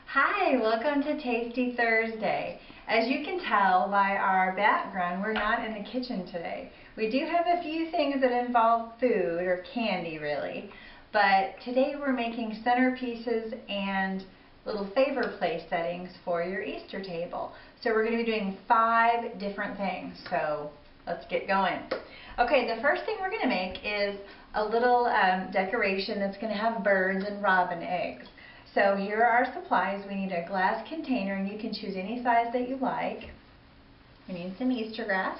Hi, welcome to Tasty Thursday. As you can tell by our background, we're not in the kitchen today. We do have a few things that involve food, or candy really, but today we're making centerpieces and little favor place settings for your Easter table. So we're going to be doing 5 different things, so let's get going. Okay, the first thing we're going to make is a little decoration that's going to have birds and robin eggs. So here are our supplies. We need a glass container, and you can choose any size that you like. We need some Easter grass.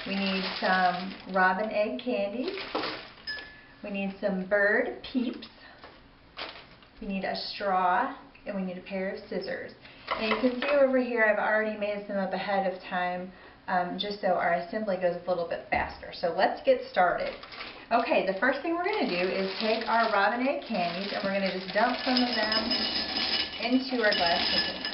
We need some robin egg candies. We need some bird peeps. We need a straw, and we need a pair of scissors. And you can see over here I've already made some up ahead of time just so our assembly goes a little bit faster. So let's get started. Okay, the first thing we're going to do is take our robin egg candies and we're going to just dump some of them into our glass container.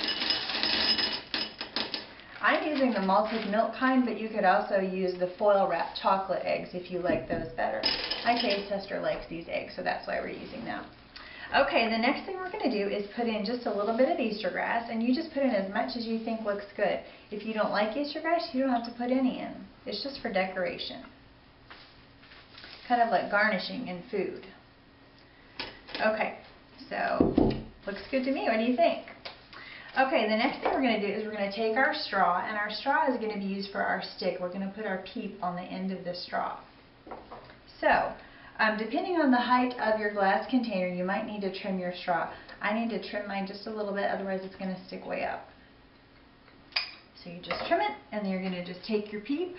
I'm using the malted milk kind, but you could also use the foil wrapped chocolate eggs if you like those better. My sister likes these eggs, so that's why we're using them. Okay, the next thing we're going to do is put in just a little bit of Easter grass, and you just put in as much as you think looks good. If you don't like Easter grass, you don't have to put any in. It's just for decoration. Kind of like garnishing in food. Okay, so looks good to me. What do you think? Okay, the next thing we're going to do is we're going to take our straw, and our straw is going to be used for our stick. We're going to put our peep on the end of the straw. So, depending on the height of your glass container, you might need to trim your straw. I need to trim mine just a little bit, otherwise it's going to stick way up. So you just trim it, and then you're going to just take your peep,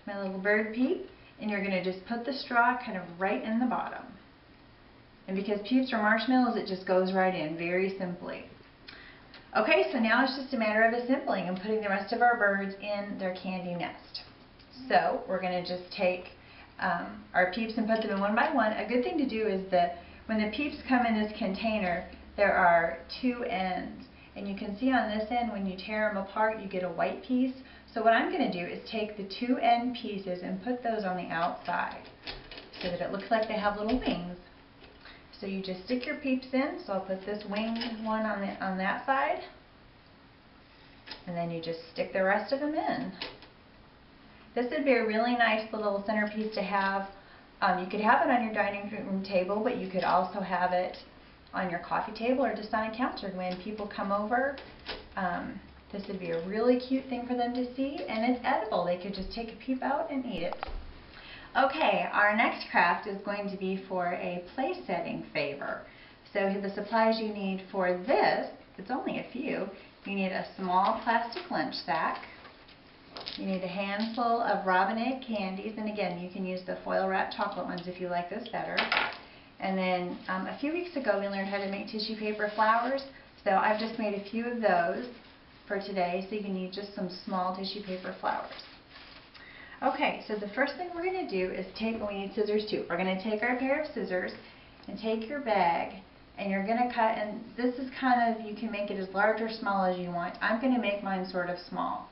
my little bird peep, and you're going to just put the straw kind of right in the bottom. And because peeps are marshmallows, it just goes right in very simply. Okay, so now it's just a matter of assembling and putting the rest of our birds in their candy nest. So we're going to just take our peeps and put them in one by one. A good thing to do is that when the peeps come in this container, there are 2 ends. And you can see on this end, when you tear them apart, you get a white piece. So what I'm going to do is take the 2 end pieces and put those on the outside so that it looks like they have little wings. So you just stick your peeps in. So I'll put this winged one on that side, and then you just stick the rest of them in. This would be a really nice little centerpiece to have. You could have it on your dining room table, but you could also have it on your coffee table or just on a counter when people come over. This would be a really cute thing for them to see, and it's edible. They could just take a peep out and eat it. Okay, our next craft is going to be for a place setting favor. So the supplies you need for this, it's only a few. You need a small plastic lunch sack. You need a handful of robin egg candies, and again, you can use the foil wrapped chocolate ones if you like those better. And then a few weeks ago we learned how to make tissue paper flowers, so I've just made a few of those for today, so you need just some small tissue paper flowers. Okay, so the first thing we're going to do is we need scissors too. We're going to take our pair of scissors and take your bag, and you're going to cut, and this is kind of, you can make it as large or small as you want. I'm going to make mine sort of small.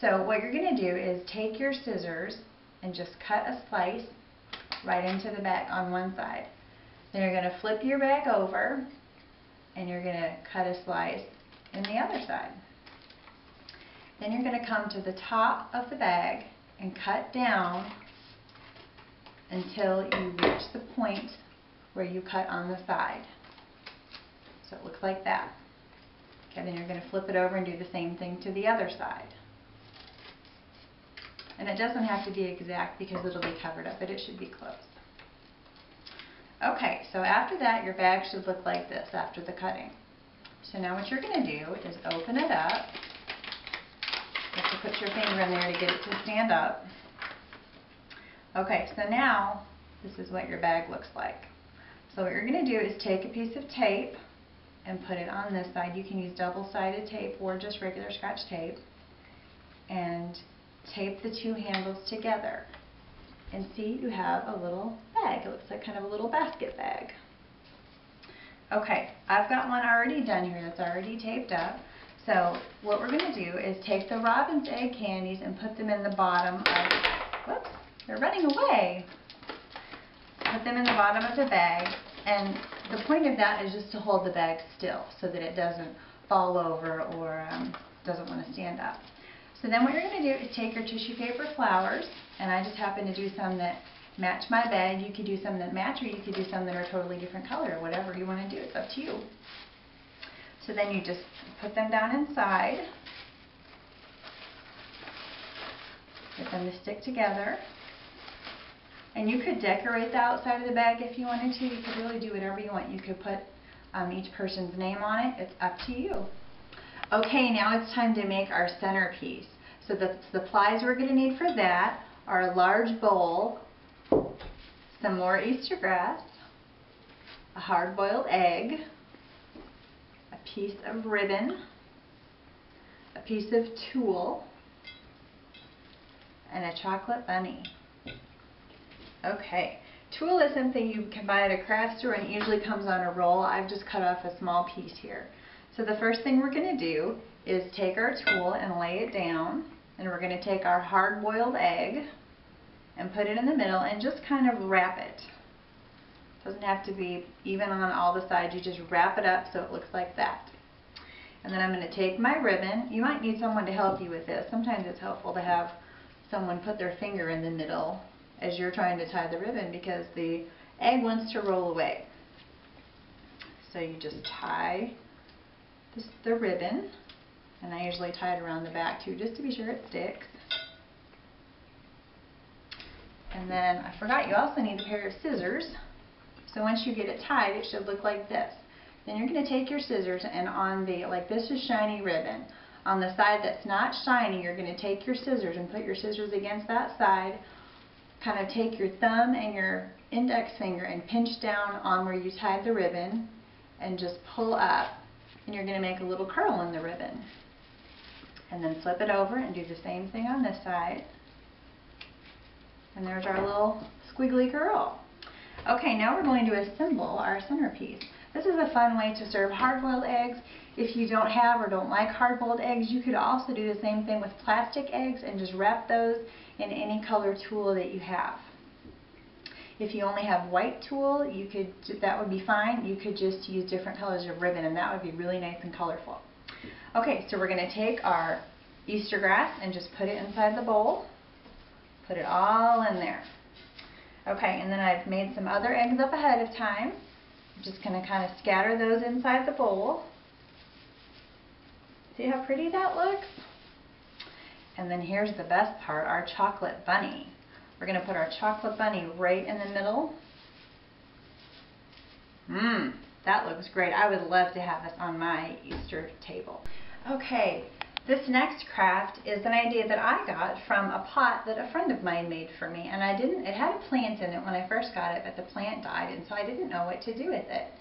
So what you're going to do is take your scissors and just cut a slice right into the bag on one side. Then you're going to flip your bag over, and you're going to cut a slice in the other side. Then you're going to come to the top of the bag and cut down until you reach the point where you cut on the side. So it looks like that. Okay, then you're going to flip it over and do the same thing to the other side. And it doesn't have to be exact because it'll be covered up, but it should be close. Okay, so after that, your bag should look like this after the cutting. So now what you're going to do is open it up. You have to put your finger in there to get it to stand up. Okay, so now this is what your bag looks like. So what you're going to do is take a piece of tape and put it on this side. You can use double-sided tape or just regular scratch tape, and tape the 2 handles together. And see, you have a little bag. It looks like kind of a little basket bag. Okay, I've got one already done here that's already taped up. So what we're going to do is take the robin's egg candies and put them in the bottom of, whoops, they're running away. Put them in the bottom of the bag, and the point of that is just to hold the bag still so that it doesn't fall over or doesn't want to stand up. So then what you're going to do is take your tissue paper flowers, and I just happen to do some that match my bag. You could do some that match, or you could do some that are totally different color, whatever you want to do. It's up to you. So then you just put them down inside, get them to stick together. And you could decorate the outside of the bag if you wanted to. You could really do whatever you want. You could put each person's name on it. It's up to you. Okay, now it's time to make our centerpiece. So the supplies we're going to need for that are a large bowl, some more Easter grass, a hard-boiled egg, a piece of ribbon, a piece of tulle, and a chocolate bunny. Okay, tulle is something you can buy at a craft store, and it usually comes on a roll. I've just cut off a small piece here. So the first thing we're going to do is take our tulle and lay it down, and we're going to take our hard-boiled egg and put it in the middle and just kind of wrap it. It doesn't have to be even on all the sides. You just wrap it up so it looks like that. And then I'm going to take my ribbon. You might need someone to help you with this. Sometimes it's helpful to have someone put their finger in the middle as you're trying to tie the ribbon, because the egg wants to roll away. So you just tie the ribbon, and I usually tie it around the back too, just to be sure it sticks. And then I forgot, you also need a pair of scissors. So once you get it tied, it should look like this. Then you're going to take your scissors, and on the, like this is shiny ribbon. On the side that's not shiny, you're going to take your scissors and put your scissors against that side. Kind of take your thumb and your index finger and pinch down on where you tied the ribbon and just pull up, and you're going to make a little curl in the ribbon. And then flip it over and do the same thing on this side. And there's our little squiggly curl. Okay, now we're going to assemble our centerpiece. This is a fun way to serve hard-boiled eggs. If you don't have or don't like hard-boiled eggs, you could also do the same thing with plastic eggs and just wrap those in any color tulle that you have. If you only have white tulle, that would be fine. You could just use different colors of ribbon, and that would be really nice and colorful. Okay, so we're going to take our Easter grass and just put it inside the bowl. Put it all in there. Okay, and then I've made some other eggs up ahead of time. I'm just going to kind of scatter those inside the bowl. See how pretty that looks? And then here's the best part, our chocolate bunny. We're going to put our chocolate bunny right in the middle. That looks great. I would love to have this on my Easter table. Okay, this next craft is an idea that I got from a pot that a friend of mine made for me, and it had a plant in it when I first got it, but the plant died, and so I didn't know what to do with it.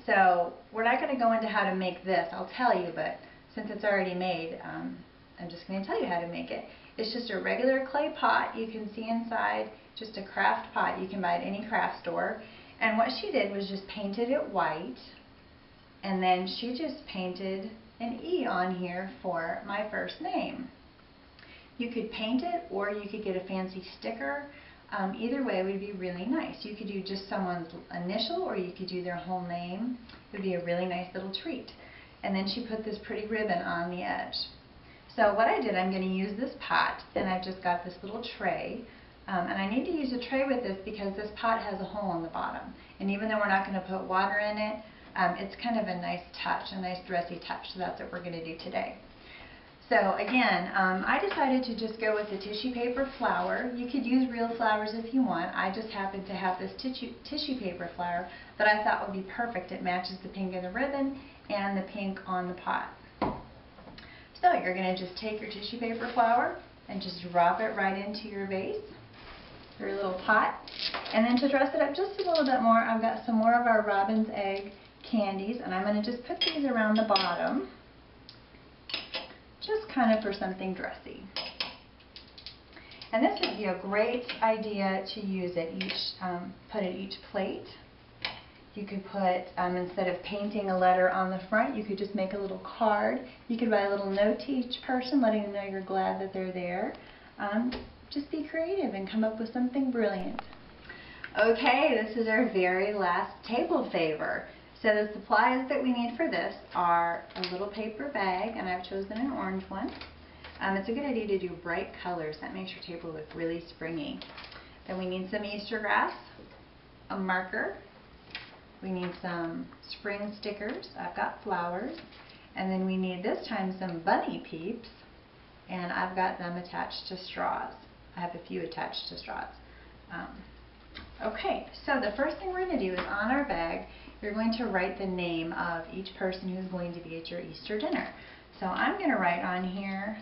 So we're not going to go into how to make this. I'll tell you, but since it's already made, I'm just going to tell you how to make it. It's just a regular clay pot. You can see inside, just a craft pot. You can buy it at any craft store. And what she did was just painted it white, and then she just painted an E on here for my first name. You could paint it, or you could get a fancy sticker. Either way would be really nice. You could do just someone's initial, or you could do their whole name. It would be a really nice little treat. And then she put this pretty ribbon on the edge. So what I did, I'm going to use this pot, and I've just got this little tray. And I need to use a tray with this because this pot has a hole in the bottom. And even though we're not going to put water in it, it's kind of a nice touch, a nice dressy touch. So that's what we're going to do today. So again, I decided to just go with the tissue paper flower. You could use real flowers if you want. I just happened to have this tissue paper flower that I thought would be perfect. It matches the pink of the ribbon and the pink on the pot. So you're going to just take your tissue paper flower and just drop it right into your vase, your little pot. And then to dress it up just a little bit more, I've got some more of our robin's egg candies, and I'm going to just put these around the bottom, just kind of for something dressy. And this would be a great idea to use at put at each plate. You could put, instead of painting a letter on the front, you could just make a little card. You could write a little note to each person letting them know you're glad that they're there. Just be creative and come up with something brilliant. Okay, this is our very last table favor. So the supplies that we need for this are a little paper bag, and I've chosen an orange one. It's a good idea to do bright colors. That makes your table look really springy. Then we need some Easter grass, a marker. We need some spring stickers. I've got flowers. And then we need this time some bunny peeps, and I've got them attached to straws. I have a few attached to straws. Okay, so the first thing we're going to do is on our bag, you're going to write the name of each person who's going to be at your Easter dinner. So I'm going to write on here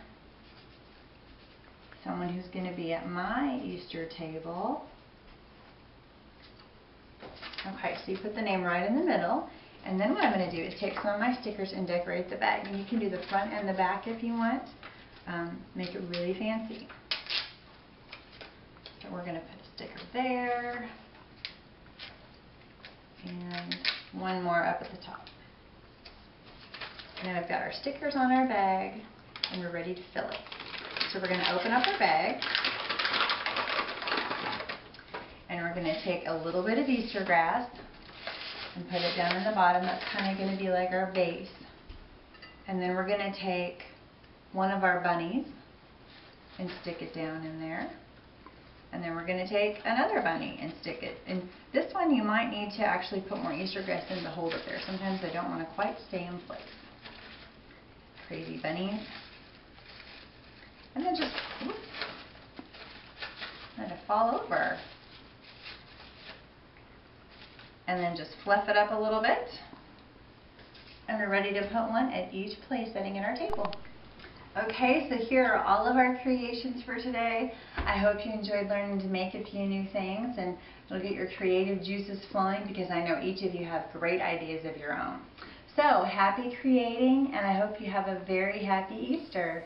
someone who's going to be at my Easter table. Okay, so you put the name right in the middle, and then what I'm going to do is take some of my stickers and decorate the bag. And you can do the front and the back if you want. Make it really fancy. So we're going to put a sticker there, and one more up at the top. And then I've got our stickers on our bag, and we're ready to fill it. So we're going to open up our bag, and we're going to take a little bit of Easter grass and put it down in the bottom. That's kind of going to be like our base. And then we're going to take one of our bunnies and stick it down in there. And then we're going to take another bunny and stick it. And this one you might need to actually put more Easter grass in to hold it there. Sometimes they don't want to quite stay in place. Crazy bunnies. And then just let it fall over. And then just fluff it up a little bit. And we're ready to put one at each place setting in our table. Okay, so here are all of our creations for today. I hope you enjoyed learning to make a few new things, and it'll get your creative juices flowing, because I know each of you have great ideas of your own. So, happy creating, and I hope you have a very happy Easter.